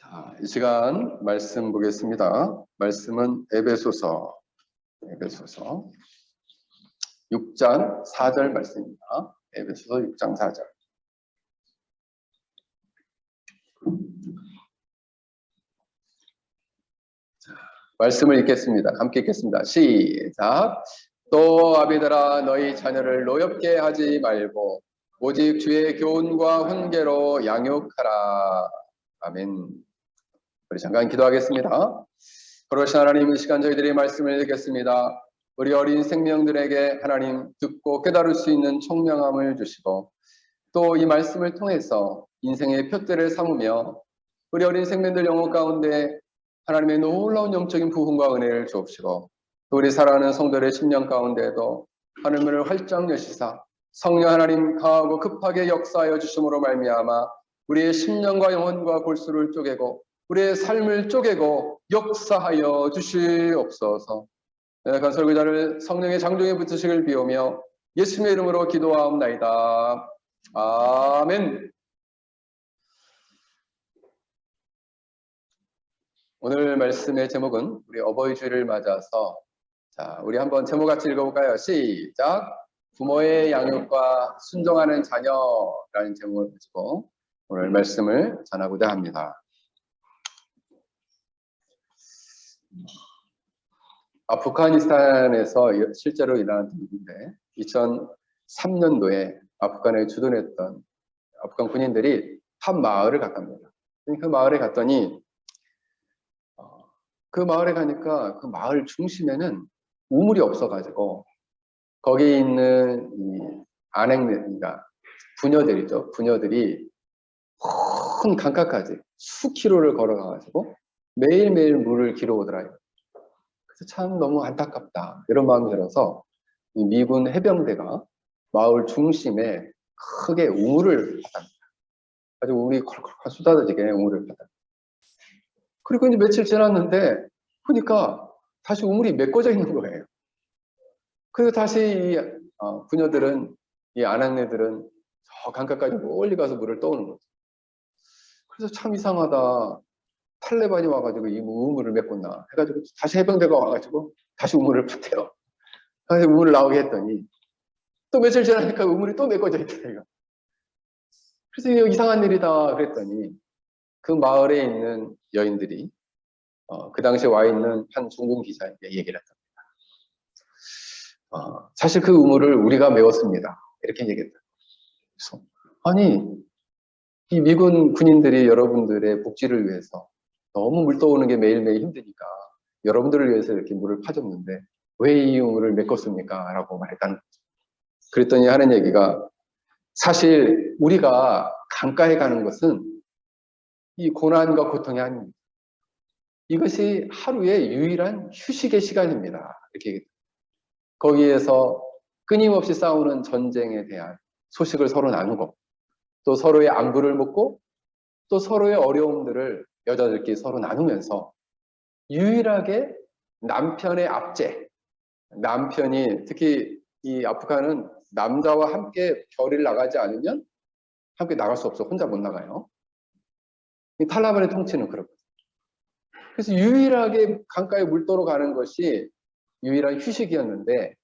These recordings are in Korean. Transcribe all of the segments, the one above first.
자, 이 시간 말씀 보겠습니다. 말씀은 에베소서 6장 4절 말씀입니다. 에베소서 6장 4절. 자, 말씀을 읽겠습니다. 함께 읽겠습니다. 시작. 또 아비들아 너희 자녀를 노엽게 하지 말고 오직 주의 교훈과 훈계로 양육하라. 아멘. 우리 잠깐 기도하겠습니다. 거룩하신 하나님, 이 시간 저희들이 말씀을 읽겠습니다. 우리 어린 생명들에게 하나님 듣고 깨달을 수 있는 총명함을 주시고 또 이 말씀을 통해서 인생의 표대를 삼으며 우리 어린 생명들 영혼 가운데 하나님의 놀라운 영적인 부흥과 은혜를 주옵시고 또 우리 살아가는 성도들의 심령 가운데에도 하늘문을 활짝 여시사 성령 하나님 강하고 급하게 역사하여 주심으로 말미암아 우리의 심령과 영혼과 골수를 쪼개고 우리의 삶을 쪼개고 역사하여 주시옵소서. 건설구자를 성령의 장종에 붙으시길 비오며 예수님의 이름으로 기도하옵나이다. 아멘. 오늘 말씀의 제목은 우리 어버이 주일을 맞아서 자, 우리 한번 제목 같이 읽어볼까요? 시작. 부모의 양육과 순종하는 자녀라는 제목을 가지고 오늘 말씀을 전하고자 합니다. 아프가니스탄에서 실제로 일어난 일인데 2003년도에 아프간에 주둔했던 아프간 군인들이 한 마을을 갔답니다. 그 마을에 갔더니 그 마을에 가니까 그 마을 중심에는 우물이 없어가지고 거기에 있는 이 안행들이나 부녀들이죠. 부녀들이 큰 강가까지 수킬로를 걸어가가지고 매일매일 물을 길어오더라고요. 그래서 참 너무 안타깝다 이런 마음이 들어서 이 미군 해병대가 마을 중심에 크게 우물을 파답니다. 아주 우물이 콜콜콜 쏟아지게 우물을 파답니다. 그리고 이제 며칠 지났는데 보니까 다시 우물이 메꿔져 있는 거예요. 그리고 다시 이 부녀들은 이 아낙네들은 저 강가까지 멀리 가서 물을 떠오는 거죠. 그래서 참 이상하다. 탈레반이 와가지고 이 우물을 메꿨나 해가지고 다시 해병대가 와가지고 다시 우물을 팠대요. 다시 우물을 나오게 했더니 또 며칠 지나니까 우물이 또 메꿔져 있더래요. 그래서 이거 이상한 일이다 그랬더니 그 마을에 있는 여인들이 그 당시에 와 있는 한 중군 기사에게 얘기를 했답니다. 사실 그 우물을 우리가 메웠습니다. 이렇게 얘기했다. 그래서 아니 이 미군 군인들이 여러분들의 복지를 위해서 너무 물 떠오는 게 매일매일 힘드니까 여러분들을 위해서 이렇게 물을 파줬는데 왜 이 우물을 메꿨습니까? 라고 말했다는 거죠. 그랬더니 하는 얘기가 사실 우리가 강가에 가는 것은 이 고난과 고통이 아닙니다. 이것이 하루의 유일한 휴식의 시간입니다. 이렇게 얘기합니다. 거기에서 끊임없이 싸우는 전쟁에 대한 소식을 서로 나누고 또 서로의 안부를 묻고 또 서로의 어려움들을 여자들끼리 서로 나누면서 유일하게 남편의 압제, 남편이 특히 이 아프간은 남자와 함께 별을 나가지 않으면 함께 나갈 수 없어. 혼자 못 나가요. 이 탈레반의 통치는 그렇거든요. 그래서 유일하게 강가에 물도로 가는 것이 유일한 휴식이었는데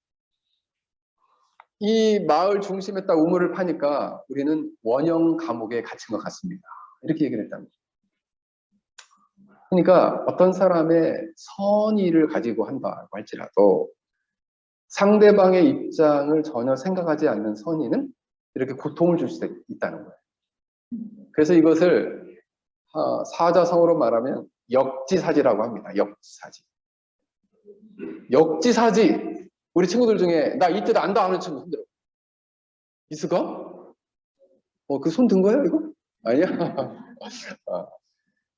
이 마을 중심에 딱 우물을 파니까 우리는 원형 감옥에 갇힌 것 같습니다. 이렇게 얘기를 했답니다. 그러니까 어떤 사람의 선의를 가지고 한다고 할지라도 상대방의 입장을 전혀 생각하지 않는 선의는 이렇게 고통을 줄 수 있다는 거예요. 그래서 이것을 사자성어로 말하면 역지사지라고 합니다. 역지사지. 역지사지. 우리 친구들 중에 나 이 뜻 안다 하는 친구 손들어. 있을까? 그 손 든 거야 이거? 아니야.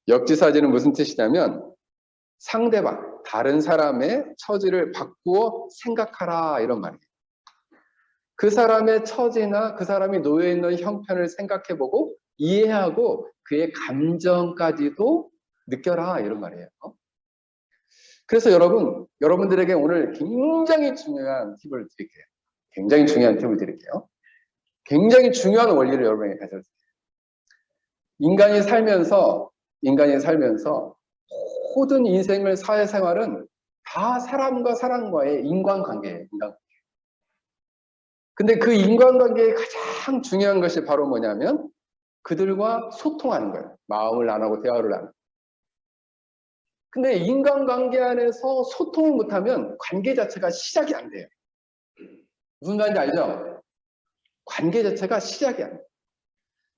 역지사지는 무슨 뜻이냐면 상대방, 다른 사람의 처지를 바꾸어 생각하라 이런 말이에요. 그 사람의 처지나 그 사람이 놓여 있는 형편을 생각해보고 이해하고 그의 감정까지도 느껴라 이런 말이에요. 그래서 여러분들에게 오늘 굉장히 중요한 팁을 드릴게요. 굉장히 중요한 팁을 드릴게요. 굉장히 중요한 원리를 여러분에게 가져드릴게요. 인간이 살면서 인간이 살면서 모든 인생을 사회생활은 다 사람과 사람과의 인간관계예요. 근데 그 인간관계의 가장 중요한 것이 바로 뭐냐면 그들과 소통하는 거예요. 마음을 나누고 대화를 나누고. 근데 인간관계 안에서 소통을 못하면 관계 자체가 시작이 안 돼요. 무슨 말인지 알죠? 관계 자체가 시작이 안 돼요.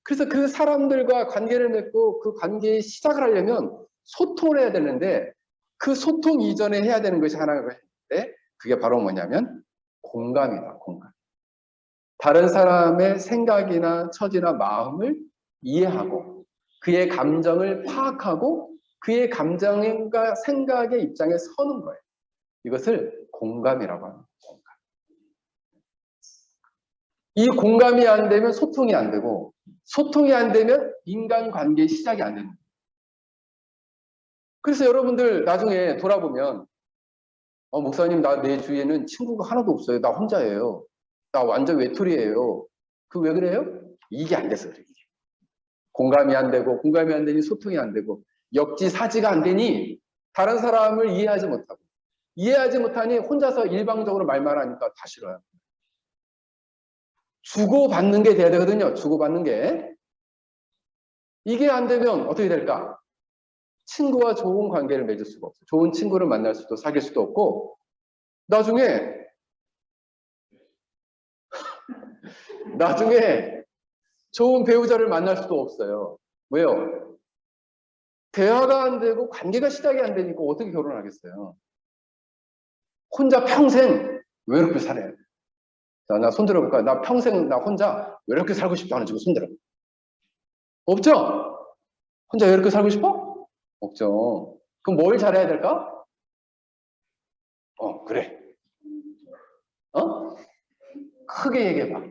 그래서 그 사람들과 관계를 맺고 그 관계의 시작을 하려면 소통을 해야 되는데 그 소통 이전에 해야 되는 것이 하나가 있는데 그게 바로 뭐냐면 공감이다. 공감. 다른 사람의 생각이나 처지나 마음을 이해하고 그의 감정을 파악하고 그의 감정과 생각의 입장에 서는 거예요. 이것을 공감이라고 합니다. 공감. 이 공감이 안 되면 소통이 안 되고 소통이 안 되면 인간관계의 시작이 안 됩니다. 그래서 여러분들 나중에 돌아보면 목사님 나 내 주위에는 친구가 하나도 없어요. 나 혼자예요. 나 완전 외톨이에요. 그 왜 그래요? 이게 안 돼서 그래요. 공감이 안 되고 공감이 안 되니 소통이 안 되고 역지사지가 안 되니 다른 사람을 이해하지 못하고 이해하지 못하니 혼자서 일방적으로 말만 하니까 다 싫어요. 주고받는 게 돼야 되거든요. 주고받는 게. 이게 안 되면 어떻게 될까? 친구와 좋은 관계를 맺을 수가 없어요. 좋은 친구를 만날 수도 사귈 수도 없고 나중에 좋은 배우자를 만날 수도 없어요. 왜요? 대화가 안 되고 관계가 시작이 안 되니까 어떻게 결혼하겠어요? 혼자 평생 외롭게 살아야 돼. 자, 나 손들어볼까요? 나 평생 나 혼자 외롭게 살고 싶다 하는 친구 손들어. 없죠? 혼자 외롭게 살고 싶어? 없죠. 그럼 뭘 잘해야 될까? 그래. 크게 얘기해봐.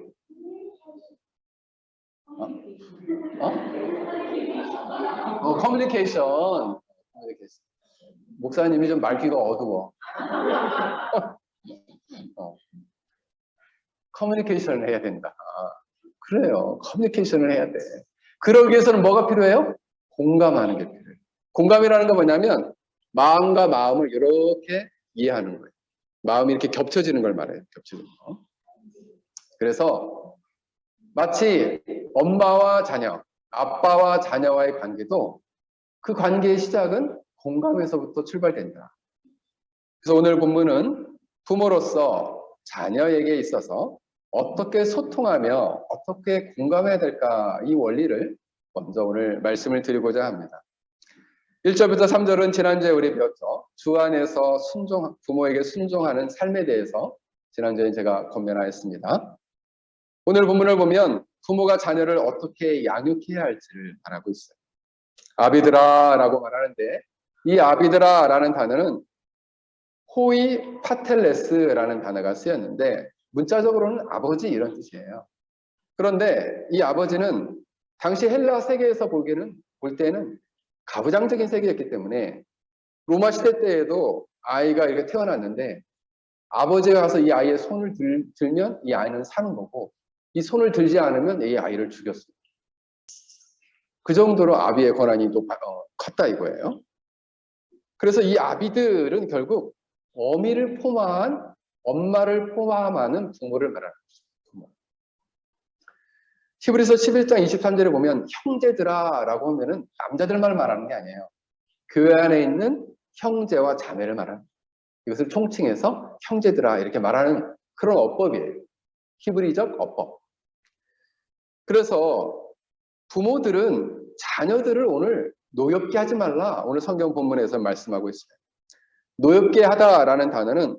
커뮤니케이션. 목사님이 좀 말귀가 어두워. 커뮤니케이션을 해야 된다. 그래요. 커뮤니케이션을 해야 돼. 그러기 위해서는 뭐가 필요해요? 공감하는 게 필요해요. 공감이라는 건 뭐냐면 마음과 마음을 이렇게 이해하는 거예요. 마음이 이렇게 겹쳐지는 걸 말해요. 겹쳐지는 거. 그래서 마치 엄마와 자녀, 아빠와 자녀와의 관계도 그 관계의 시작은 공감에서부터 출발된다. 그래서 오늘 본문은 부모로서 자녀에게 있어서 어떻게 소통하며 어떻게 공감해야 될까 이 원리를 먼저 오늘 말씀을 드리고자 합니다. 1절부터 3절은 지난주에 우리 배웠죠. 주 안에서 부모에게 순종하는 삶에 대해서 지난주에 제가 권면하였습니다. 오늘 본문을 보면 부모가 자녀를 어떻게 양육해야 할지를 말하고 있어요. 아비드라 라고 말하는데 이 아비드라 라는 단어는 호이 파텔레스라는 단어가 쓰였는데 문자적으로는 아버지 이런 뜻이에요. 그런데 이 아버지는 당시 헬라 세계에서 볼 때는 가부장적인 세계였기 때문에 로마 시대 때에도 아이가 이렇게 태어났는데 아버지가 가서 이 아이의 손을 들면 이 아이는 사는 거고 이 손을 들지 않으면 이 아이를 죽였어요. 그 정도로 아비의 권한이 컸다 이거예요. 그래서 이 아비들은 결국 어미를 포함한 엄마를 포함하는 부모를 말하는 거죠. 히브리서 11장 23절에 보면 형제들아 라고 하면은 남자들만 말하는 게 아니에요. 그 안에 있는 형제와 자매를 말하는 거예요. 이것을 총칭해서 형제들아 이렇게 말하는 그런 어법이에요. 히브리적 어법. 그래서 부모들은 자녀들을 오늘 노엽게 하지 말라. 오늘 성경 본문에서 말씀하고 있어요. 노엽게 하다라는 단어는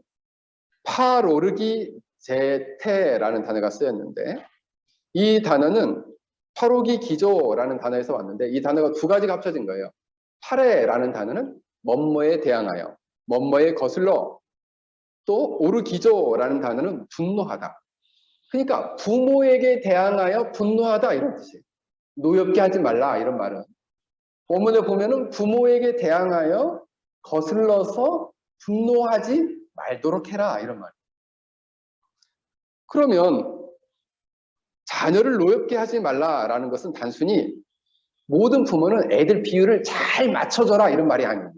파로르기 제테라는 단어가 쓰였는데 이 단어는 파로기 기조라는 단어에서 왔는데 이 단어가 두 가지가 합쳐진 거예요. 파레라는 단어는 뭐뭐에 대항하여, 뭐뭐에 거슬러, 또 오르기조라는 단어는 분노하다. 그러니까 부모에게 대항하여 분노하다 이런 뜻이에요. 노엽게 하지 말라 이런 말은. 본문에 보면은 부모에게 대항하여 거슬러서 분노하지 말도록 해라 이런 말. 그러면 자녀를 노엽게 하지 말라라는 것은 단순히 모든 부모는 애들 비율을 잘 맞춰줘라 이런 말이 아니에요.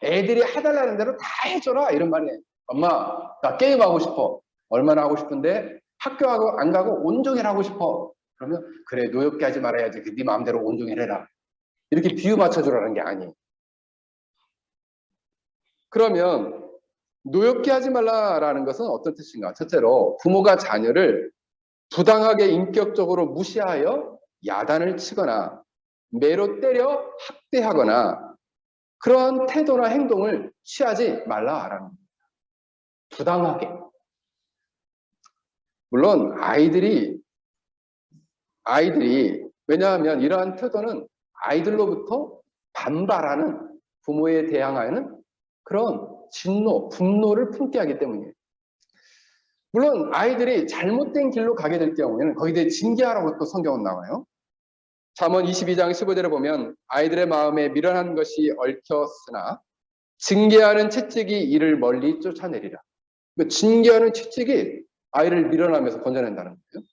애들이 해달라는 대로 다 해줘라 이런 말이에요. 엄마 나 게임하고 싶어. 얼마나 하고 싶은데 학교 안 가고 온종일 하고 싶어. 그러면 그래 노엽게 하지 말아야지. 네 마음대로 온종일 해라. 이렇게 비유 맞춰주라는 게 아니에요. 그러면 노엽게 하지 말라라는 것은 어떤 뜻인가? 첫째로 부모가 자녀를 부당하게 인격적으로 무시하여 야단을 치거나 매로 때려 학대하거나 그러한 태도나 행동을 취하지 말라라는 겁니다. 부당하게. 물론 아이들이 왜냐하면 이러한 태도는 아이들로부터 반발하는 부모에 대항하는 그런 진노, 분노를 품게 하기 때문이에요. 물론 아이들이 잘못된 길로 가게 될 경우에는 거기에 대해 징계하라고 또 성경은 나와요. 잠언 22장 15절에 보면 아이들의 마음에 미련한 것이 얽혔으나 징계하는 채찍이 이를 멀리 쫓아내리라. 징계하는 채찍이 아이를 밀어내면서 건져낸다는 거예요.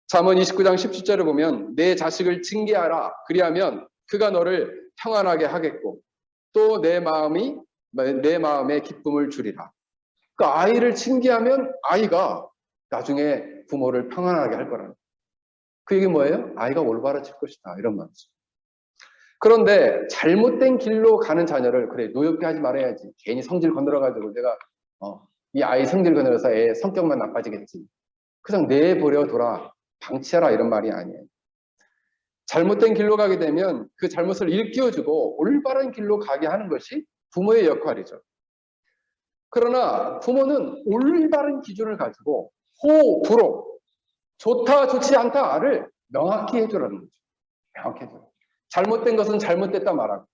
잠언 29장 17절을 보면 내 자식을 징계하라. 그리하면 그가 너를 평안하게 하겠고 또 내 마음에 기쁨을 주리라. 그러니까 아이를 징계하면 아이가 나중에 부모를 평안하게 할 거라는 거예요. 그 얘기 뭐예요? 아이가 올바라질 것이다. 이런 말이죠. 그런데 잘못된 길로 가는 자녀를 그래 노엽게 하지 말아야지. 괜히 성질 건드려가지고 내가 이 아이 성질 건드려서 애 성격만 나빠지겠지. 그냥 내버려둬라. 방치하라 이런 말이 아니에요. 잘못된 길로 가게 되면 그 잘못을 일깨워주고 올바른 길로 가게 하는 것이 부모의 역할이죠. 그러나 부모는 올바른 기준을 가지고 호, 불호, 좋다, 좋지 않다를 명확히 해주라는 거죠. 명확히 해줘. 잘못된 것은 잘못됐다 말하고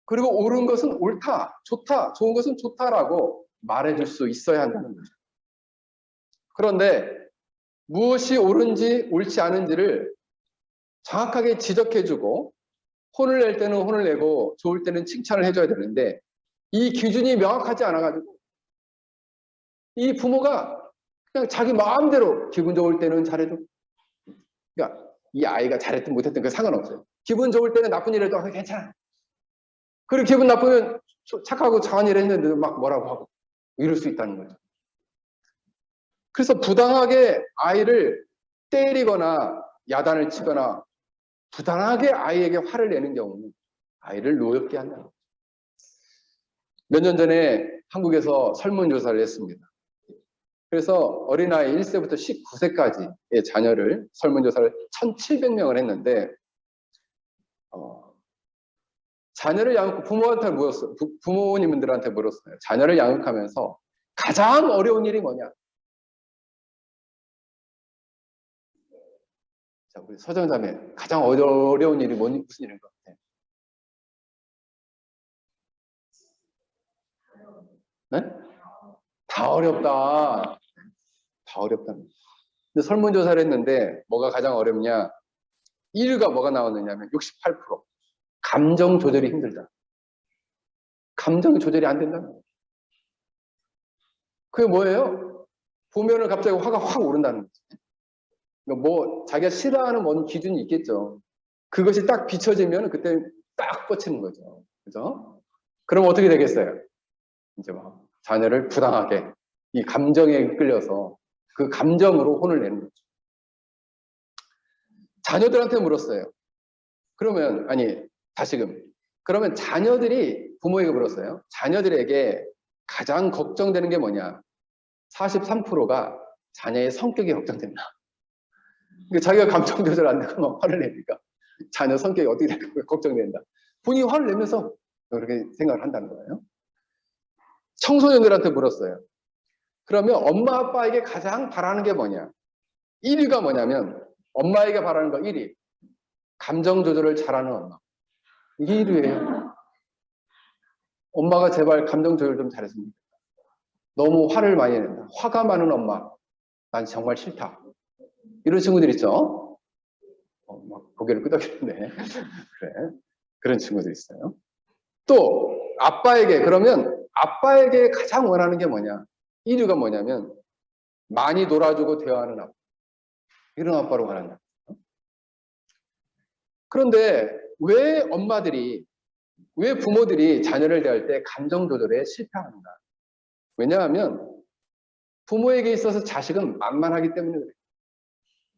그리고 옳은 것은 옳다, 좋다, 좋은 것은 좋다라고 말해줄 수 있어야 한다는 거죠. 그런데 무엇이 옳은지 옳지 않은지를 정확하게 지적해주고 혼을 낼 때는 혼을 내고 좋을 때는 칭찬을 해줘야 되는데 이 기준이 명확하지 않아가지고 이 부모가 그냥 자기 마음대로 기분 좋을 때는 잘해도 그러니까 이 아이가 잘했든 못했든 그 상관없어요. 기분 좋을 때는 나쁜 일 해도 괜찮아. 그리고 기분 나쁘면 착하고 잘한 일 했는데도 막 뭐라고 하고 이럴 수 있다는 거죠. 그래서 부당하게 아이를 때리거나 야단을 치거나 부당하게 아이에게 화를 내는 경우는 아이를 노엽게 한다는 거죠. 몇 년 전에 한국에서 설문조사를 했습니다. 그래서 어린아이 1세부터 19세까지의 자녀를 설문조사를 1,700명을 했는데 자녀를 양육 부모한테 물었어요. 부모님들한테 물었어요. 자녀를 양육하면서 가장 어려운 일이 뭐냐? 자, 우리 서정자매 가장 어려운 일이 무슨 일인 것 같아요? 네? 다 어렵다. 다 어렵다. 근데 설문조사를 했는데 뭐가 가장 어렵냐? 1위가 뭐가 나왔느냐면 68%. 감정 조절이 힘들다. 감정 조절이 안 된다는 거예요. 그게 뭐예요? 보면은 갑자기 화가 확 오른다는 거죠. 그러니까 뭐 자기가 싫어하는 뭔 기준이 있겠죠. 그것이 딱 비춰지면 그때 딱 꽂히는 거죠. 그죠? 그럼 어떻게 되겠어요? 이제 막 자녀를 부당하게 이 감정에 끌려서 그 감정으로 혼을 내는 거죠. 자녀들한테 물었어요. 그러면 다시금 그러면 자녀들이 부모에게 물었어요. 자녀들에게 가장 걱정되는 게 뭐냐? 43%가 자녀의 성격이 걱정된다. 그러니까 자기가 감정 조절 안 되고 막 화를 내니까 자녀 성격이 어떻게 될까 걱정된다. 본인이 화를 내면서 그렇게 생각을 한다는 거예요. 청소년들한테 물었어요. 그러면 엄마 아빠에게 가장 바라는 게 뭐냐? 1위가 뭐냐면 엄마에게 바라는 거 1위. 감정 조절을 잘하는 엄마. 이게 1위예요. 엄마가 제발 감정 조절 좀 잘했으면 좋겠다. 너무 화를 많이 낸다. 화가 많은 엄마. 난 정말 싫다. 이런 친구들 있죠? 막 고개를 끄덕이는데. 그래. 그런 친구들 있어요. 또 그러면 아빠에게 가장 원하는 게 뭐냐? 1위가 뭐냐면 많이 놀아주고 대화하는 아빠. 이런 아빠로 원한다. 그런데 왜 왜 부모들이 자녀를 대할 때 감정 조절에 실패하는가? 왜냐하면 부모에게 있어서 자식은 만만하기 때문에 그래요.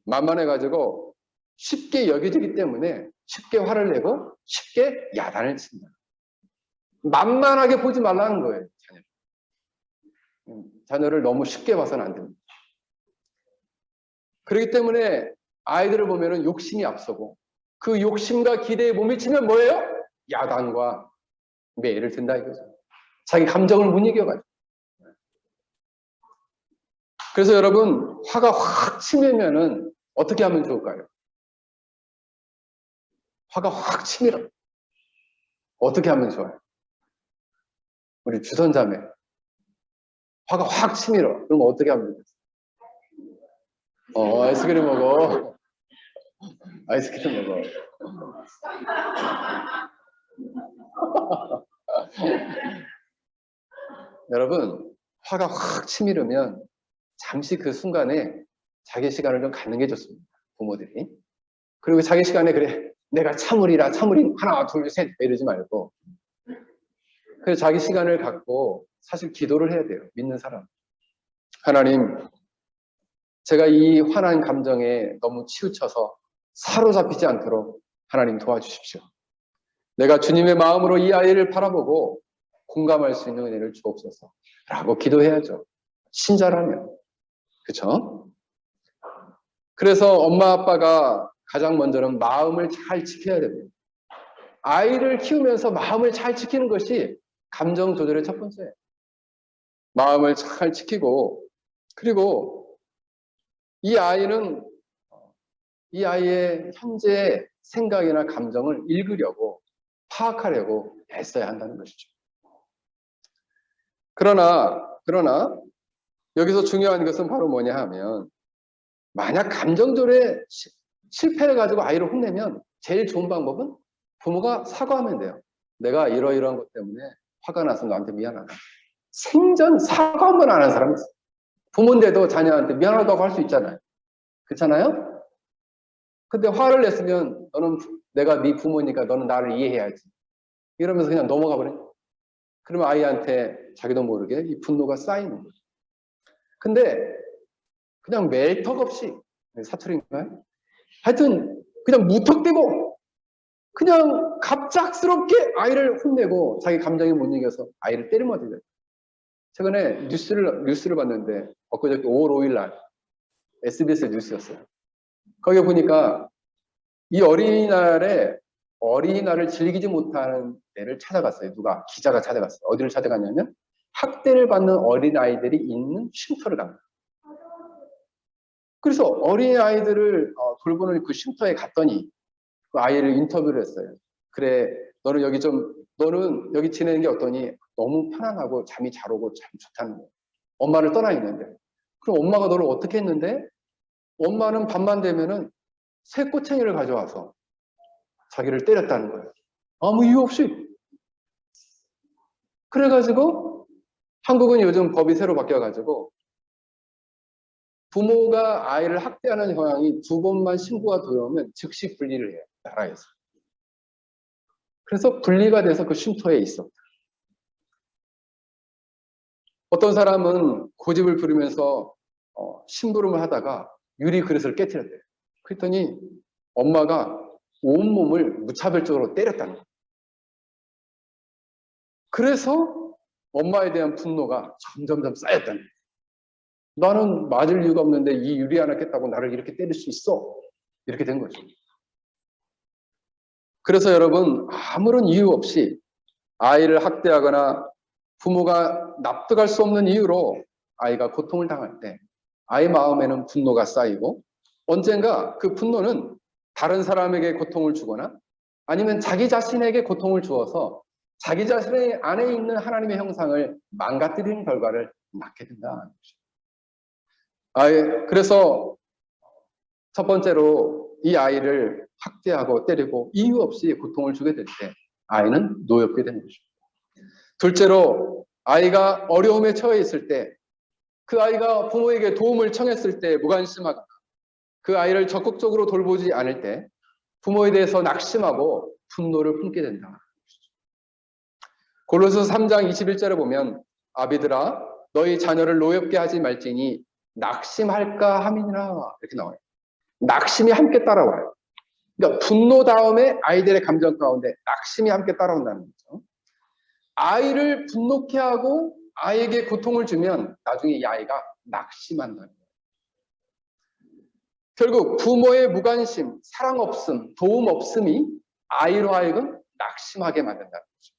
만만해가지고 쉽게 여겨지기 때문에 쉽게 화를 내고 쉽게 야단을 친다. 만만하게 보지 말라는 거예요, 자녀를. 자녀를 너무 쉽게 봐서는 안 됩니다. 그렇기 때문에 아이들을 보면은 욕심이 앞서고 그 욕심과 기대에 못 미치면 뭐예요? 야단과 매를 든다 이거죠. 자기 감정을 못 이겨가지고. 그래서 여러분 화가 확 치밀면은 어떻게 하면 좋을까요? 화가 확 치밀어. 어떻게 하면 좋아요? 우리 주선자매 화가 확 치밀어. 그럼 어떻게 하면 되겠어요? 아이스크림 먹어. 아이스크림 먹어. 여러분 화가 확 치밀으면 잠시 그 순간에 자기 시간을 좀 갖는 게 좋습니다. 부모들이. 그리고 자기 시간에 그래 내가 참으리라 하나 둘 셋 이러지 말고 그래서 자기 시간을 갖고 사실 기도를 해야 돼요. 믿는 사람. 하나님 제가 이 화난 감정에 너무 치우쳐서 사로잡히지 않도록 하나님 도와주십시오. 내가 주님의 마음으로 이 아이를 바라보고 공감할 수 있는 은혜를 주옵소서 라고 기도해야죠. 신자라면. 그렇죠? 그래서 엄마 아빠가 가장 먼저는 마음을 잘 지켜야 됩니다. 아이를 키우면서 마음을 잘 지키는 것이 감정 조절의 첫 번째예요. 마음을 잘 지키고 그리고 이 아이의 현재 생각이나 감정을 읽으려고 파악하려고 애써야 한다는 것이죠. 그러나 여기서 중요한 것은 바로 뭐냐 하면 만약 감정 조절에 실패해가지고 아이를 혼내면 제일 좋은 방법은 부모가 사과하면 돼요. 내가 이러이러한 것 때문에 화가 나서 너한테 미안하다. 생전 사과 한 번 안 한 사람이 있어요. 부모인데도 자녀한테 미안하다고 할 수 있잖아요. 그렇잖아요? 근데 화를 냈으면 너는 내가 네 부모니까 너는 나를 이해해야지. 이러면서 그냥 넘어가 버려요. 그러면 아이한테 자기도 모르게 이 분노가 쌓이는 거죠. 근데 그냥 멜턱 없이 사투리인가요? 하여튼 그냥 무턱대고 그냥 갑작스럽게 아이를 혼내고 자기 감정이 못 이겨서 아이를 때리면 어떻게 돼요? 최근에 뉴스를 봤는데 엊그저께 5월 5일 날 SBS 뉴스였어요. 거기에 보니까 이 어린이날을 즐기지 못하는 애를 찾아갔어요. 누가? 기자가 찾아갔어요. 어디를 찾아갔냐면 학대를 받는 어린아이들이 있는 쉼터를 갑니다. 그래서 어린아이들을 돌보는 그 쉼터에 갔더니 그 아이를 인터뷰를 했어요. 그래, 너는 여기 지내는 게 어떠니? 너무 편안하고 잠이 잘 오고 참 좋다는 거예요. 엄마를 떠나 있는데. 그럼 엄마가 너를 어떻게 했는데? 엄마는 밤만 되면은 새 꼬챙이를 가져와서 자기를 때렸다는 거예요. 아무 이유 없이. 그래가지고 한국은 요즘 법이 새로 바뀌어가지고 부모가 아이를 학대하는 형황이 2번만 신고가 들어오면 즉시 분리를 해요. 나라에서. 그래서 분리가 돼서 그 쉼터에 있어. 어떤 사람은 고집을 부리면서 심부름을 하다가 유리 그릇을 깨뜨렸대요. 그랬더니 엄마가 온몸을 무차별적으로 때렸다는 거예요. 그래서 엄마에 대한 분노가 점점점 쌓였다는 거예요. 나는 맞을 이유가 없는데 이 유리 하나 깼다고 나를 이렇게 때릴 수 있어. 이렇게 된 거죠. 그래서 여러분 아무런 이유 없이 아이를 학대하거나 부모가 납득할 수 없는 이유로 아이가 고통을 당할 때 아이 마음에는 분노가 쌓이고 언젠가 그 분노는 다른 사람에게 고통을 주거나 아니면 자기 자신에게 고통을 주어서 자기 자신의 안에 있는 하나님의 형상을 망가뜨리는 결과를 낳게 된다는 것입니다. 그래서 첫 번째로 이 아이를 학대하고 때리고 이유 없이 고통을 주게 될 때 아이는 노엽게 되는 것입니다. 둘째로 아이가 어려움에 처해 있을 때 그 아이가 부모에게 도움을 청했을 때 무관심하거나 그 아이를 적극적으로 돌보지 않을 때 부모에 대해서 낙심하고 분노를 품게 된다. 골로새서 3장 21절에 보면 아비들아 너희 자녀를 노엽게 하지 말지니 낙심할까 함이니라 이렇게 나와요. 낙심이 함께 따라와요. 그러니까 분노 다음에 아이들의 감정 가운데 낙심이 함께 따라온다는 거죠. 아이를 분노케 하고 아이에게 고통을 주면 나중에 이 아이가 낙심한다는 거예요. 결국 부모의 무관심, 사랑 없음, 도움 없음이 아이로 하여금 낙심하게 만든다는 거죠.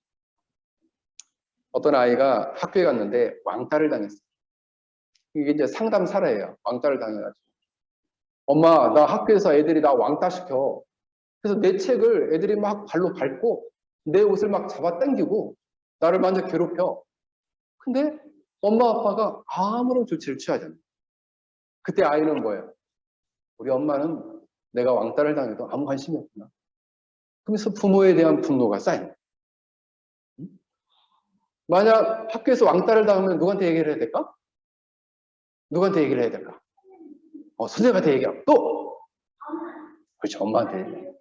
어떤 아이가 학교에 갔는데 왕따를 당했어요. 이게 이제 상담 사례예요. 왕따를 당해가지고. 엄마, 나 학교에서 애들이 나 왕따 시켜. 그래서 내 책을 애들이 막 발로 밟고 내 옷을 막 잡아 당기고 나를 먼저 괴롭혀. 근데 엄마 아빠가 아무런 조치를 취하지 않아요. 그때 아이는 뭐예요? 우리 엄마는 내가 왕따를 당해도 아무 관심이 없구나. 그러면서 부모에 대한 분노가 쌓인 거예요. 만약 학교에서 왕따를 당하면 누구한테 얘기를 해야 될까? 누구한테 얘기를 해야 될까? 선생님한테 얘기하고 또! 그렇죠. 엄마한테 얘기해.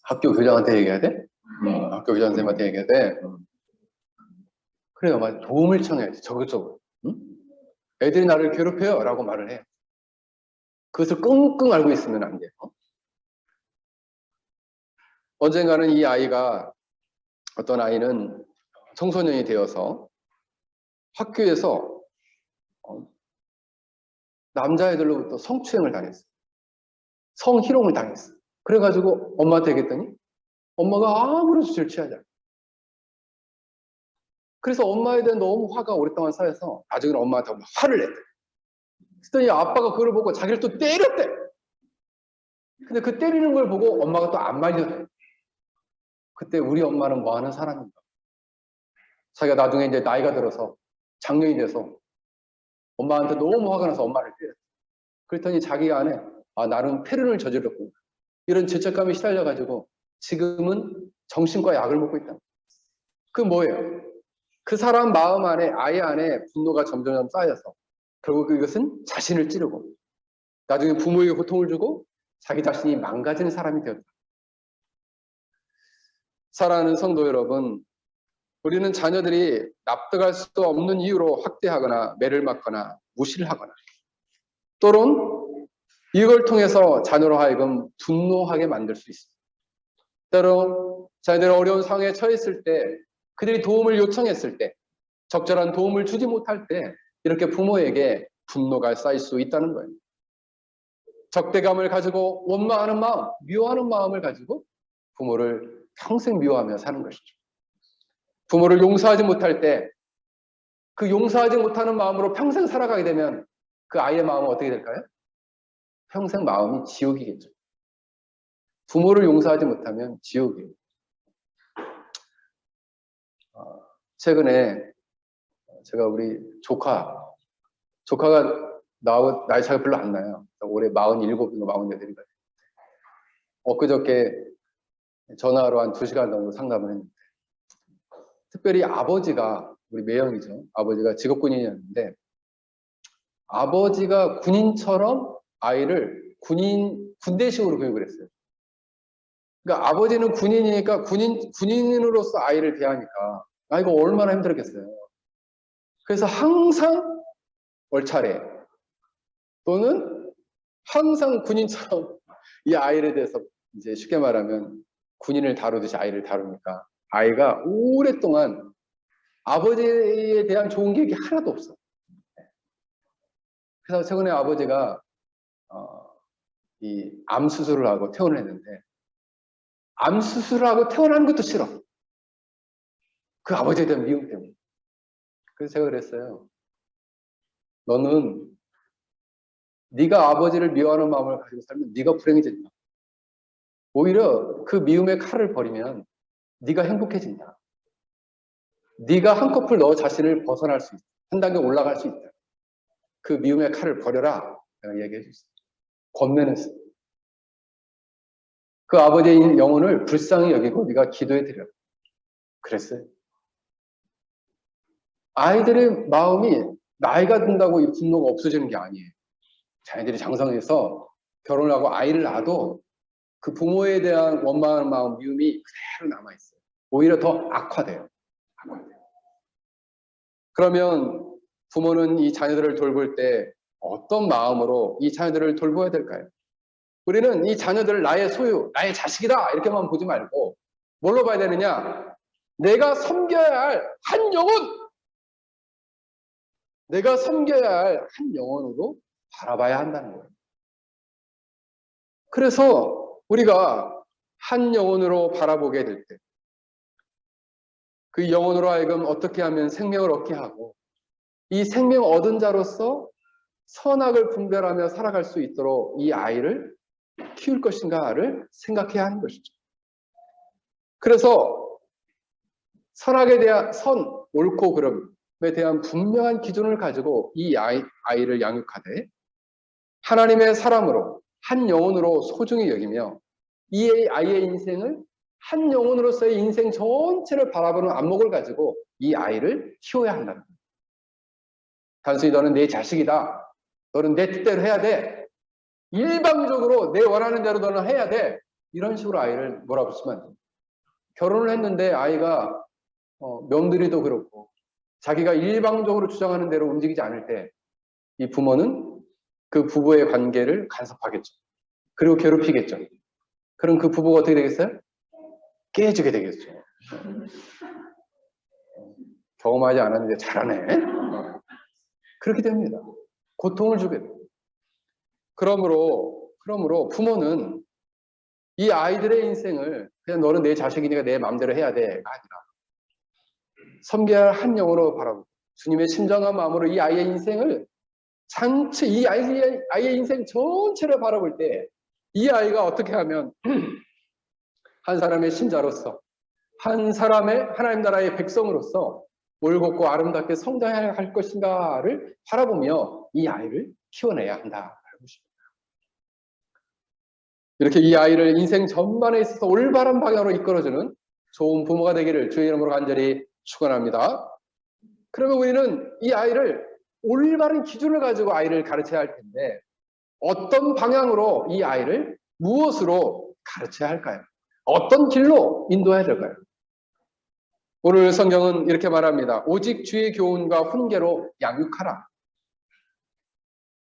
학교 교장한테 얘기해야 돼? 학교 교장 선생님한테 얘기해야 돼? 그래요. 도움을 청해야지. 적극적으로. 애들이 나를 괴롭혀요. 라고 말을 해요. 그것을 끙끙 앓고 있으면 안 돼요. 언젠가는 이 아이가 어떤 아이는 청소년이 되어서 학교에서 남자애들로부터 성추행을 당했어요. 성희롱을 당했어요. 그래가지고 엄마한테 얘기했더니 엄마가 아무런 조치를 취하지 않아요. 그래서 엄마에 대한 너무 화가 오랫동안 쌓여서 나중에는 엄마한테 화를 냈대. 그랬더니 아빠가 그걸 보고 자기를 또 때렸대. 근데 그 때리는 걸 보고 엄마가 또 안 말려줘요. 그때 우리 엄마는 뭐 하는 사람인가? 자기가 나중에 이제 나이가 들어서 장년이 돼서 엄마한테 너무 화가 나서 엄마를 때렸어. 그랬더니 자기 안에 나는 패륜을 저질렀구나. 이런 죄책감이 시달려가지고 지금은 정신과 약을 먹고 있다. 그 뭐예요? 그 사람 마음 안에 아이 안에 분노가 점점 쌓여서 결국 이것은 자신을 찌르고 나중에 부모에게 고통을 주고 자기 자신이 망가지는 사람이 되었다. 사랑하는 성도 여러분, 우리는 자녀들이 납득할 수 없는 이유로 학대하거나 매를 맞거나 무시를 하거나 또는 이걸 통해서 자녀로 하여금 분노하게 만들 수 있습니다. 때론 자녀들이 어려운 상황에 처했을 때 그들이 도움을 요청했을 때 적절한 도움을 주지 못할 때 이렇게 부모에게 분노가 쌓일 수 있다는 거예요. 적대감을 가지고 원망하는 마음, 미워하는 마음을 가지고 부모를 평생 미워하며 사는 것이죠. 부모를 용서하지 못할 때 그 용서하지 못하는 마음으로 평생 살아가게 되면 그 아이의 마음은 어떻게 될까요? 평생 마음이 지옥이겠죠. 부모를 용서하지 못하면 지옥이에요. 최근에 제가 우리 조카가 나이 차이가 별로 안 나요. 올해 47인가 48인가. 엊그저께 전화로 한 2시간 정도 상담을 했는데 특별히 아버지가 우리 매형이죠. 아버지가 직업군인이었는데 아버지가 군인처럼 아이를 군대식으로 교육을 했어요. 그러니까 아버지는 군인이니까 군인으로서 아이를 대하니까 이거 얼마나 힘들었겠어요. 그래서 항상 얼차례 또는 항상 군인처럼 이 아이에 대해서 이제 쉽게 말하면 군인을 다루듯이 아이를 다루니까 아이가 오랫동안 아버지에 대한 좋은 기억이 하나도 없어. 그래서 최근에 아버지가 이 암 수술을 하고 퇴원을 했는데 암 수술을 하고 퇴원하는 것도 싫어. 그 아버지에 대한 미움 때문에. 그래서 제가 그랬어요. 너는 네가 아버지를 미워하는 마음을 가지고 살면 네가 불행해진다. 오히려 그 미움의 칼을 버리면 네가 행복해진다. 네가 한꺼풀 너 자신을 벗어날 수 있다. 한 단계 올라갈 수 있다. 그 미움의 칼을 버려라. 내가 얘기해 줬어요. 권면했어요. 그 아버지의 영혼을 불쌍히 여기고 네가 기도해 드려. 그랬어요. 아이들의 마음이 나이가 든다고 이 분노가 없어지는 게 아니에요. 자녀들이 장성해서 결혼을 하고 아이를 낳아도 그 부모에 대한 원망하는 마음, 미움이 그대로 남아있어요. 오히려 더 악화돼요. 그러면 부모는 이 자녀들을 돌볼 때 어떤 마음으로 이 자녀들을 돌봐야 될까요? 우리는 이 자녀들을 나의 소유, 나의 자식이다 이렇게만 보지 말고 뭘로 봐야 되느냐? 내가 섬겨야 할 한 영혼! 내가 섬겨야 할 한 영혼으로 바라봐야 한다는 거예요. 그래서 우리가 한 영혼으로 바라보게 될 때, 그 영혼으로 하여금 어떻게 하면 생명을 얻게 하고, 이 생명 얻은 자로서 선악을 분별하며 살아갈 수 있도록 이 아이를 키울 것인가를 생각해야 하는 것이죠. 그래서 선악에 대한 옳고 그름에 대한 분명한 기준을 가지고 이 아이를 양육하되 하나님의 사람으로 한 영혼으로 소중히 여기며 이 아이의 인생을 한 영혼으로서의 인생 전체를 바라보는 안목을 가지고 이 아이를 키워야 한다는 거예요. 단순히 너는 내 자식이다. 너는 내 뜻대로 해야 돼. 일방적으로 내 원하는 대로 너는 해야 돼. 이런 식으로 아이를 몰아붙이면 안 돼요. 결혼을 했는데 아이가 며느리도 그렇고 자기가 일방적으로 주장하는 대로 움직이지 않을 때 이 부모는 그 부부의 관계를 간섭하겠죠. 그리고 괴롭히겠죠. 그럼 그 부부가 어떻게 되겠어요? 깨지게 되겠죠. 경험하지 않았는데 잘하네. 그렇게 됩니다. 고통을 주게 돼요. 그러므로 부모는 이 아이들의 인생을 그냥 너는 내 자식이니까 내 마음대로 해야 돼가 아니라 섬겨야 할 한 영혼으로 바라보고 주님의 신정한 마음으로 이 아이의 인생을 이 아이의 인생 전체를 바라볼 때 이 아이가 어떻게 하면 한 사람의 신자로서 한 사람의 하나님 나라의 백성으로서 올곧고 아름답게 성장해야 할 것인가를 바라보며 이 아이를 키워내야 한다. 이렇게 이 아이를 인생 전반에 있어서 올바른 방향으로 이끌어주는 좋은 부모가 되기를 주의 이름으로 간절히 축원합니다. 그러면 우리는 이 아이를 올바른 기준을 가지고 아이를 가르쳐야 할 텐데 어떤 방향으로 이 아이를 무엇으로 가르쳐야 할까요? 어떤 길로 인도해야 될까요? 오늘 성경은 이렇게 말합니다. 오직 주의 교훈과 훈계로 양육하라.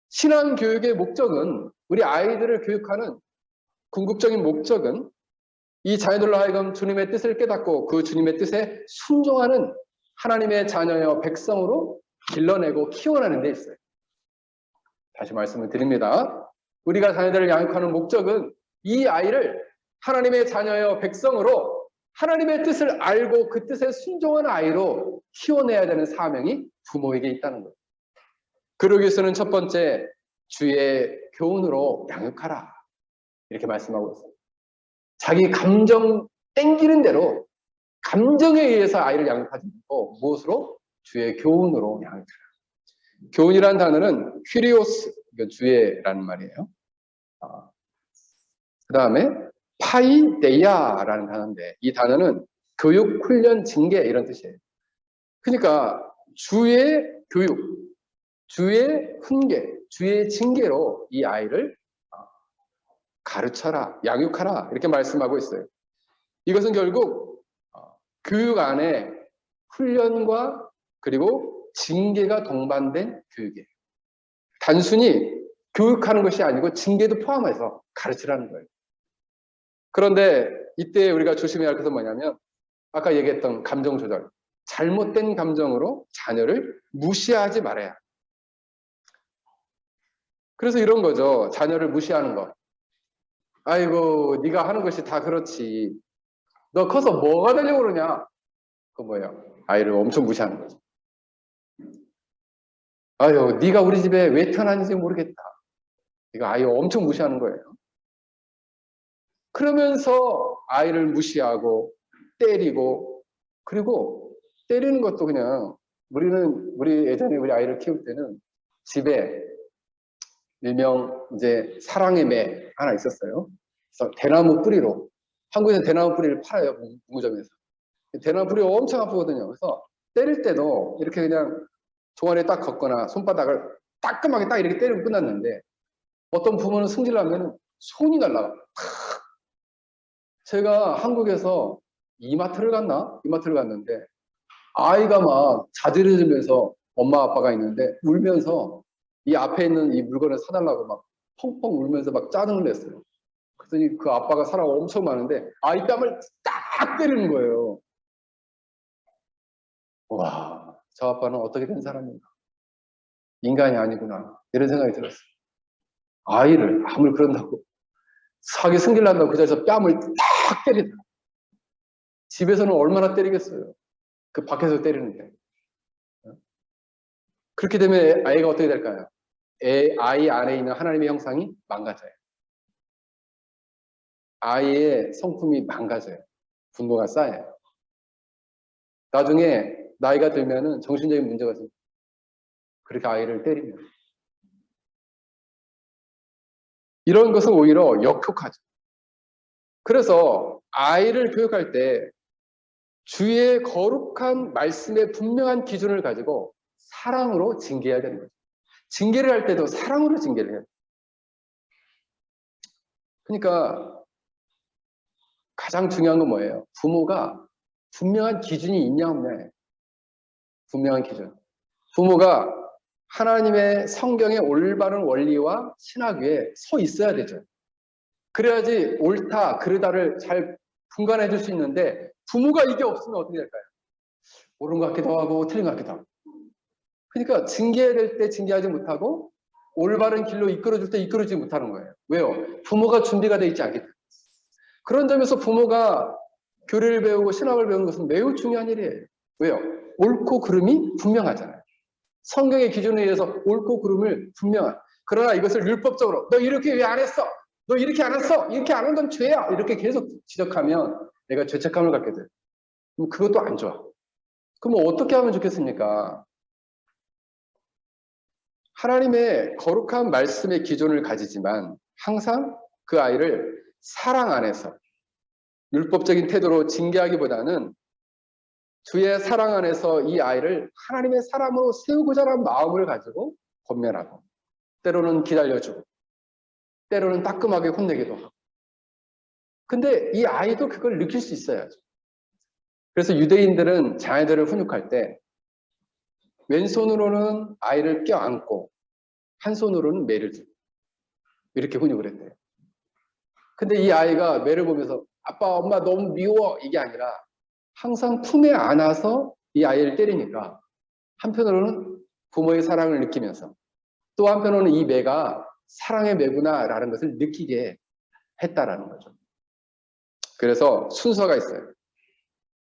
신앙 교육의 목적은 우리 아이들을 교육하는 궁극적인 목적은 이 자녀들로 하여금 주님의 뜻을 깨닫고 그 주님의 뜻에 순종하는 하나님의 자녀여 백성으로 길러내고 키워내는 데 있어요. 다시 말씀을 드립니다. 우리가 자녀들을 양육하는 목적은 이 아이를 하나님의 자녀여 백성으로 하나님의 뜻을 알고 그 뜻에 순종하는 아이로 키워내야 되는 사명이 부모에게 있다는 거예요. 그러기 위해서는 첫 번째 주의 교훈으로 양육하라. 이렇게 말씀하고 있어요. 자기 감정 땡기는 대로 감정에 의해서 아이를 양육하지 않고 무엇으로? 주의 교훈으로 양육하라. 교훈이라는 단어는 퀴리오스, 주의라는 말이에요. 그 다음에 파이데이아라는 단어인데 이 단어는 교육, 훈련, 징계 이런 뜻이에요. 그러니까 주의 교육, 주의 훈계, 주의 징계로 이 아이를 가르쳐라, 양육하라 이렇게 말씀하고 있어요. 이것은 결국 교육 안에 훈련과 그리고 징계가 동반된 교육이에요. 단순히 교육하는 것이 아니고 징계도 포함해서 가르치라는 거예요. 그런데 이때 우리가 조심해야 할 것은 뭐냐면 아까 얘기했던 감정 조절, 잘못된 감정으로 자녀를 무시하지 말아야. 그래서 이런 거죠. 자녀를 무시하는 거. 아이고 네가 하는 것이 다 그렇지. 너 커서 뭐가 되려고 그러냐. 그 뭐예요? 아이를 엄청 무시하는 거죠. 아유 네가 우리 집에 왜 태어났는지 모르겠다. 이거 아이 엄청 무시하는 거예요. 그러면서 아이를 무시하고 때리고 그리고 때리는 것도 그냥 우리 예전에 우리 아이를 키울 때는 집에 일명 이제 사랑의 매 하나 있었어요. 그래서 대나무 뿌리로 한국에서는 대나무 뿌리를 팔아요 문구점에서. 대나무 뿌리 엄청 아프거든요. 그래서 때릴 때도 이렇게 그냥 종아리에 딱 걷거나 손바닥을 따끔하게 딱 이렇게 때리고 끝났는데 어떤 부모는 승질나면 손이 날라가. 제가 한국에서 이마트를 갔는데 아이가 막 자지러지면서 엄마 아빠가 있는데 울면서 이 앞에 있는 이 물건을 사달라고 막 펑펑 울면서 막 짜증을 냈어요. 그랬더니 그 아빠가 사람 엄청 많은데 아이 뺨을 딱 때리는 거예요. 와, 저 아빠는 어떻게 된 사람인가? 인간이 아니구나. 이런 생각이 들었어요. 아이를 아무리 그런다고 사기 승질 난다고 그 자리에서 뺨을 딱 때리다. 집에서는 얼마나 때리겠어요. 그 밖에서 때리는데. 그렇게 되면 아이가 어떻게 될까요? 아이 안에 있는 하나님의 형상이 망가져요. 아이의 성품이 망가져요. 분노가 쌓여요. 나중에 나이가 들면은 정신적인 문제가 생겨요. 그렇게 아이를 때리면. 이런 것은 오히려 역효과죠. 그래서 아이를 교육할 때 주의 거룩한 말씀의 분명한 기준을 가지고 사랑으로 징계해야 되는 거죠. 징계를 할 때도 사랑으로 징계를 해요. 그러니까 가장 중요한 건 뭐예요? 부모가 분명한 기준이 있냐 없냐예요. 분명한 기준. 부모가 하나님의 성경의 올바른 원리와 신학 위에 서 있어야 되죠. 그래야지 옳다, 그르다를 잘 분간해 줄 수 있는데 부모가 이게 없으면 어떻게 될까요? 옳은 것 같기도 하고 틀린 것 같기도 하고. 그러니까 징계해야 될 때 징계하지 못하고 올바른 길로 이끌어줄 때 이끌어주지 못하는 거예요. 왜요? 부모가 준비가 되어 있지 않기 때문에. 그런 점에서 부모가 교리를 배우고 신학을 배우는 것은 매우 중요한 일이에요. 왜요? 옳고 그름이 분명하잖아요. 성경의 기준에 의해서 옳고 그름을 분명한. 그러나 이것을 율법적으로 너 이렇게 왜 안 했어? 너 이렇게 안 했어? 이렇게 안 한 건 죄야. 이렇게 계속 지적하면 내가 죄책감을 갖게 돼요. 그럼 그것도 안 좋아. 그럼 어떻게 하면 좋겠습니까? 하나님의 거룩한 말씀의 기준을 가지지만 항상 그 아이를 사랑 안에서 율법적인 태도로 징계하기보다는 주의 사랑 안에서 이 아이를 하나님의 사람으로 세우고자 하는 마음을 가지고 권면하고 때로는 기다려주고 때로는 따끔하게 혼내기도 하고. 근데 이 아이도 그걸 느낄 수 있어야죠. 그래서 유대인들은 자녀들을 훈육할 때 왼손으로는 아이를 껴안고 한 손으로는 매를 들고 이렇게 훈육을 했대요. 근데 이 아이가 매를 보면서 아빠, 엄마 너무 미워 이게 아니라 항상 품에 안아서 이 아이를 때리니까 한편으로는 부모의 사랑을 느끼면서 또 한편으로는 이 매가 사랑의 매구나라는 것을 느끼게 했다라는 거죠. 그래서 순서가 있어요.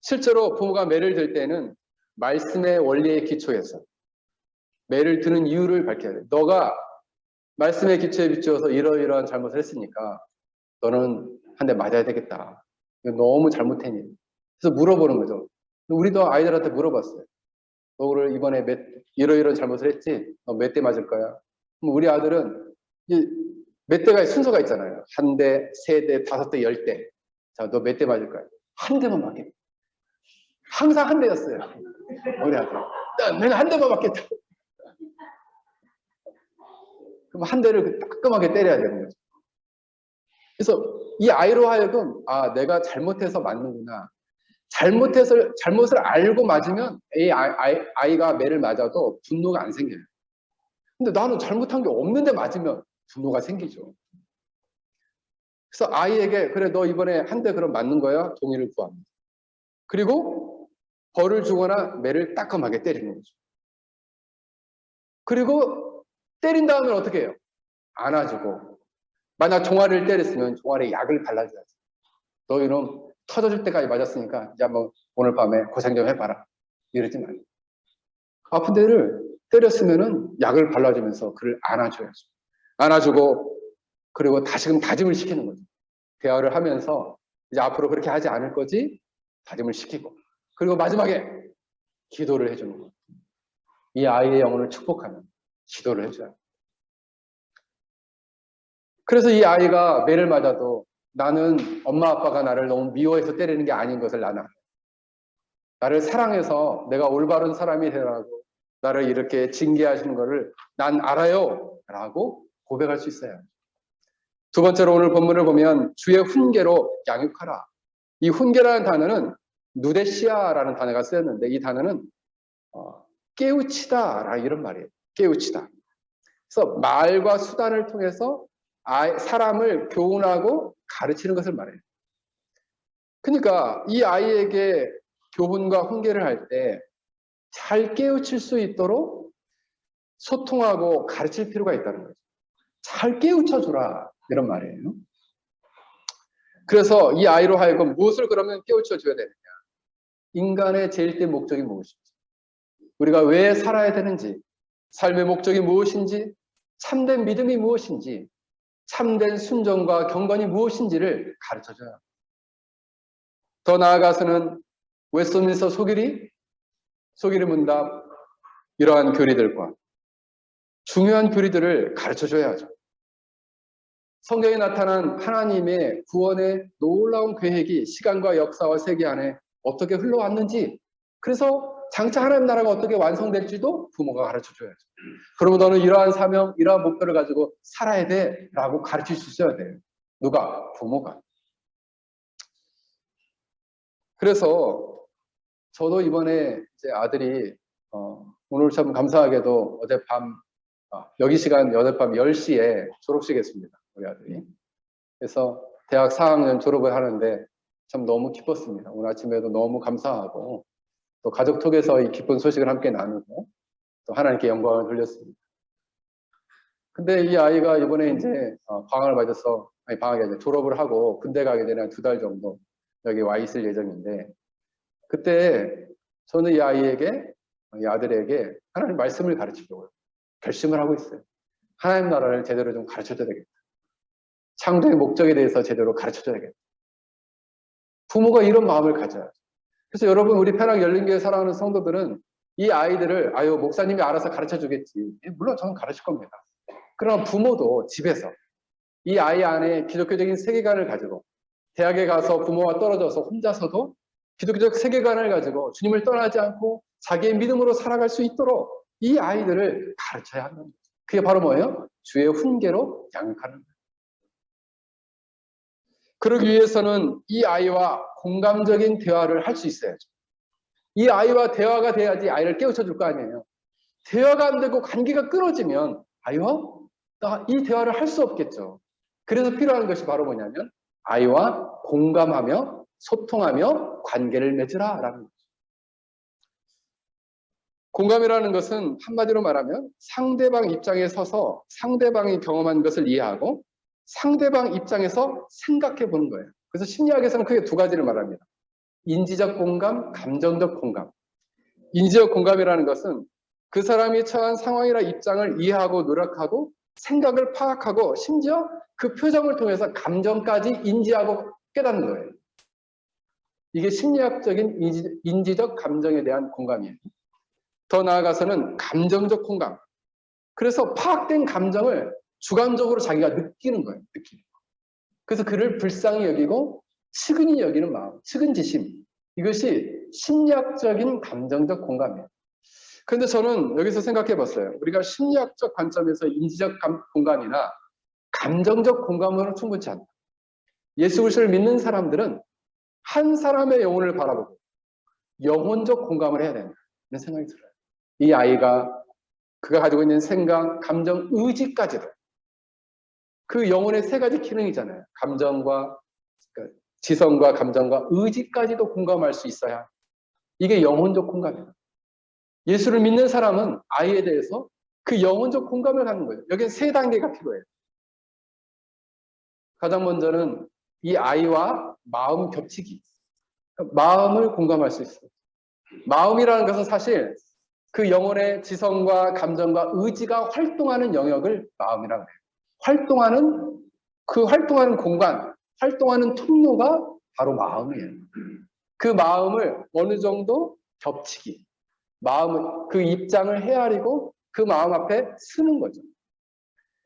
실제로 부모가 매를 들 때는 말씀의 원리에 기초해서 매를 드는 이유를 밝혀야 돼. 너가 말씀의 기초에 비추어서 이러이러한 잘못을 했으니까 너는 한 대 맞아야 되겠다. 너무 잘못했니? 그래서 물어보는 거죠. 우리도 아이들한테 물어봤어요. 너를 이번에 이러이러한 잘못을 했지? 너 몇 대 맞을 거야? 그럼 우리 아들은 몇 대가 순서가 있잖아요. 한 대, 세 대, 다섯 대, 10대. 자, 너 몇 대 맞을 거야? 한 대만 맞겠다. 항상 한 대였어요. 우리 아들. 내가 한 대만 맞겠다. 그럼 한 대를 따끔하게 때려야 되는 거죠. 그래서 이 아이로 하여금 아 내가 잘못해서 맞는구나. 잘못을 알고 맞으면 아이가 매를 맞아도 분노가 안 생겨요. 근데 나는 잘못한 게 없는데 맞으면 분노가 생기죠. 그래서 아이에게 그래 너 이번에 한 대 그럼 맞는 거야? 동의를 구합니다. 그리고 벌을 주거나 매를 따끔하게 때리는 거죠. 그리고 때린 다음에 어떻게 해요? 안아주고 만약 종아리를 때렸으면 종아리에 약을 발라줘야지. 너 이놈 터져줄 때까지 맞았으니까 이제 한번 오늘 밤에 고생 좀 해봐라. 이러지 말고. 아픈 데를 때렸으면은 약을 발라주면서 그를 안아줘야죠. 안아주고 그리고 다시금 다짐을 시키는 거죠. 대화를 하면서 이제 앞으로 그렇게 하지 않을 거지 다짐을 시키고 그리고 마지막에 기도를 해주는 거예요. 이 아이의 영혼을 축복하는 기도를 해줘요. 그래서 이 아이가 매를 맞아도 나는 엄마 아빠가 나를 너무 미워해서 때리는 게 아닌 것을 나는 나를 사랑해서 내가 올바른 사람이 되라고 나를 이렇게 징계하시는 것을 난 알아요 라고 고백할 수 있어요. 두 번째로 오늘 본문을 보면 주의 훈계로 양육하라. 이 훈계라는 단어는 누데시아라는 단어가 쓰였는데 이 단어는 깨우치다 이런 말이에요. 깨우치다. 그래서 말과 수단을 통해서 사람을 교훈하고 가르치는 것을 말해요. 그러니까 이 아이에게 교훈과 훈계를 할 때 잘 깨우칠 수 있도록 소통하고 가르칠 필요가 있다는 거죠. 잘 깨우쳐주라 이런 말이에요. 그래서 이 아이로 하여금 무엇을 그러면 깨우쳐줘야 되느냐. 인간의 제일된 목적이 무엇인지, 우리가 왜 살아야 되는지, 삶의 목적이 무엇인지, 참된 믿음이 무엇인지, 참된 순종과 경건이 무엇인지를 가르쳐줘야 합니다. 더 나아가서는 웨스트민스터 소기리 문답 이러한 교리들과 중요한 교리들을 가르쳐줘야 하죠. 성경에 나타난 하나님의 구원의 놀라운 계획이 시간과 역사와 세계 안에 어떻게 흘러왔는지, 그래서 장차 하나님 나라가 어떻게 완성될지도 부모가 가르쳐줘야죠. 그러면 너는 이러한 사명, 이러한 목표를 가지고 살아야 돼 라고 가르칠 수 있어야 돼요. 누가? 부모가. 그래서 저도 이번에 이제 아들이 오늘 참 감사하게도 어젯밤 여기 시간 어젯밤 10시에 졸업식했습니다. 우리 아들이. 그래서 대학 4학년 졸업을 하는데 참 너무 기뻤습니다. 오늘 아침에도 너무 감사하고 또 가족 톡에서 이 기쁜 소식을 함께 나누고 또 하나님께 영광을 돌렸습니다. 근데 이 아이가 이번에 이제 방학을 맞아서 방학이 아니라 졸업을 하고 군대 가게 되는 2달 정도 여기 와 있을 예정인데, 그때 저는 이 아이에게, 이 아들에게 하나님 말씀을 가르치려고 결심을 하고 있어요. 하나님 나라를 제대로 좀 가르쳐줘야 되겠다. 창조의 목적에 대해서 제대로 가르쳐줘야 되겠다. 부모가 이런 마음을 가져야죠. 그래서 여러분, 우리 편학 열린교회 사랑하는 성도들은 이 아이들을 목사님이 알아서 가르쳐주겠지. 물론 저는 가르칠 겁니다. 그러나 부모도 집에서 이 아이 안에 기독교적인 세계관을 가지고 대학에 가서 부모와 떨어져서 혼자서도 기독교적 세계관을 가지고 주님을 떠나지 않고 자기의 믿음으로 살아갈 수 있도록 이 아이들을 가르쳐야 한다는 거죠. 그게 바로 뭐예요? 주의 훈계로 양육하는 거예요. 그러기 위해서는 이 아이와 공감적인 대화를 할 수 있어야죠. 이 아이와 대화가 돼야지 아이를 깨우쳐 줄 거 아니에요. 대화가 안 되고 관계가 끊어지면 아이와 이 대화를 할 수 없겠죠. 그래서 필요한 것이 바로 뭐냐면 아이와 공감하며 소통하며 관계를 맺으라라는 거죠. 공감이라는 것은 한마디로 말하면 상대방 입장에 서서 상대방이 경험한 것을 이해하고 상대방 입장에서 생각해 보는 거예요. 그래서 심리학에서는 크게 2가지를 말합니다. 인지적 공감, 감정적 공감. 인지적 공감이라는 것은 그 사람이 처한 상황이나 입장을 이해하고 노력하고 생각을 파악하고 심지어 그 표정을 통해서 감정까지 인지하고 깨닫는 거예요. 이게 심리학적인 인지적 감정에 대한 공감이에요. 더 나아가서는 감정적 공감. 그래서 파악된 감정을 주관적으로 자기가 느끼는 거예요. 그래서 그를 불쌍히 여기고 측은히 여기는 마음, 측은지심. 이것이 심리학적인 감정적 공감이에요. 그런데 저는 여기서 생각해 봤어요. 우리가 심리학적 관점에서 인지적 공감이나 감정적 공감으로는 충분치 않다. 예수 그리스도를 믿는 사람들은 한 사람의 영혼을 바라보고 영혼적 공감을 해야 된다는 생각이 들어요. 이 아이가 그가 가지고 있는 생각, 감정, 의지까지도 그 영혼의 3가지 기능이잖아요. 감정과 지성과 감정과 의지까지도 공감할 수 있어야 이게 영혼적 공감이에요. 예수를 믿는 사람은 아이에 대해서 그 영혼적 공감을 갖는 거예요. 여기는 3단계가 필요해요. 가장 먼저는 이 아이와 마음 겹치기. 마음을 공감할 수 있어요. 마음이라는 것은 사실 그 영혼의 지성과 감정과 의지가 활동하는 영역을 마음이라고 해요. 활동하는 공간, 활동하는 통로가 바로 마음이에요. 그 마음을 어느 정도 겹치기. 그 입장을 헤아리고 그 마음 앞에 서는 거죠.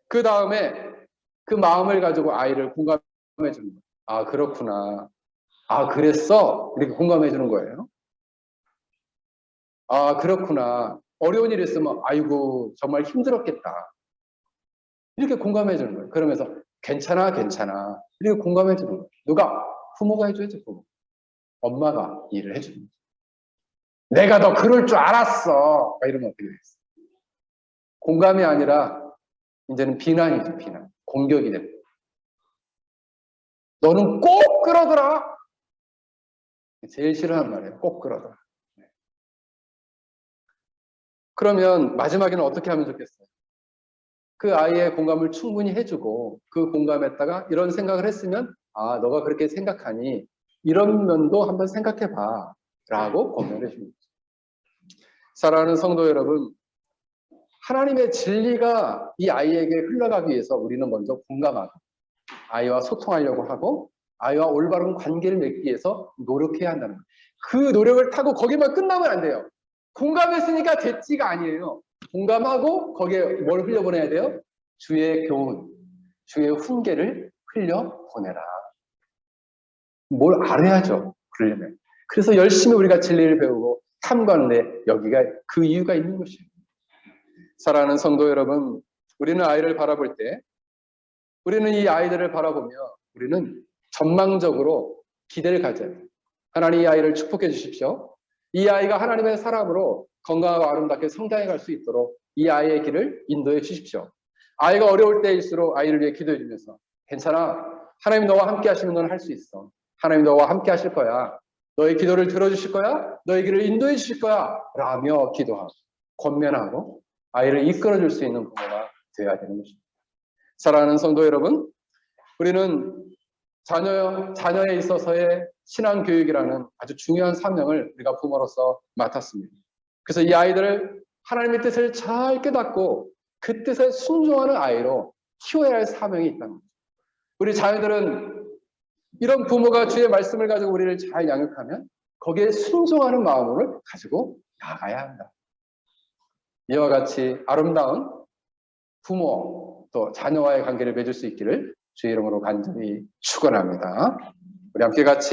그 다음에 그 마음을 가지고 아이를 공감해 주는 거예요. 아, 그렇구나. 아, 그랬어? 이렇게 공감해 주는 거예요. 아, 그렇구나. 어려운 일이 있으면 아이고 정말 힘들었겠다. 이렇게 공감해 주는 거예요. 그러면서 괜찮아 괜찮아 이렇게 공감해 주는 거예요. 누가? 부모가 해줘야지. 부모. 엄마가 일을 해주는 거예요. 내가 너 그럴 줄 알았어 이러면 어떻게 되겠어? 공감이 아니라 이제는 비난이죠. 비난. 공격이 됩니다. 너는 꼭 그러더라. 제일 싫어하는 말이에요. 꼭 그러더라. 그러면 마지막에는 어떻게 하면 좋겠어요? 그 아이의 공감을 충분히 해주고 그 공감했다가 이런 생각을 했으면 아 너가 그렇게 생각하니 이런 면도 한번 생각해봐 라고 권면해 줍니다. 사랑하는 성도 여러분, 하나님의 진리가 이 아이에게 흘러가기 위해서 우리는 먼저 공감하고 아이와 소통하려고 하고 아이와 올바른 관계를 맺기 위해서 노력해야 한다는 거예요. 그 노력을 타고 거기만 끝나면 안 돼요. 공감했으니까 됐지가 아니에요. 공감하고 거기에 뭘 흘려보내야 돼요? 주의 교훈, 주의 훈계를 흘려보내라. 뭘 알아야죠. 그러려면. 그래서 열심히 우리가 진리를 배우고 탐구하는데 여기가 그 이유가 있는 것이에요. 사랑하는 성도 여러분, 우리는 아이를 바라볼 때 우리는 이 아이들을 바라보며 우리는 전망적으로 기대를 가져야 돼요. 하나님 이 아이를 축복해 주십시오. 이 아이가 하나님의 사람으로 건강하고 아름답게 성장해 갈 수 있도록 이 아이의 길을 인도해 주십시오. 아이가 어려울 때일수록 아이를 위해 기도해 주면서 괜찮아. 하나님 너와 함께 하시면 너는 할 수 있어. 하나님 너와 함께 하실 거야. 너의 기도를 들어주실 거야. 너의 길을 인도해 주실 거야. 라며 기도하고 권면하고 아이를 이끌어 줄 수 있는 부모가 되어야 되는 것입니다. 사랑하는 성도 여러분, 우리는 자녀에 있어서의 신앙교육이라는 아주 중요한 사명을 우리가 부모로서 맡았습니다. 그래서 이 아이들을 하나님의 뜻을 잘 깨닫고 그 뜻에 순종하는 아이로 키워야 할 사명이 있다는 거죠. 우리 자녀들은 이런 부모가 주의 말씀을 가지고 우리를 잘 양육하면 거기에 순종하는 마음을 가지고 나가야 한다. 이와 같이 아름다운 부모 또 자녀와의 관계를 맺을 수 있기를 주의 이름으로 간절히 축원합니다. 우리 함께 같이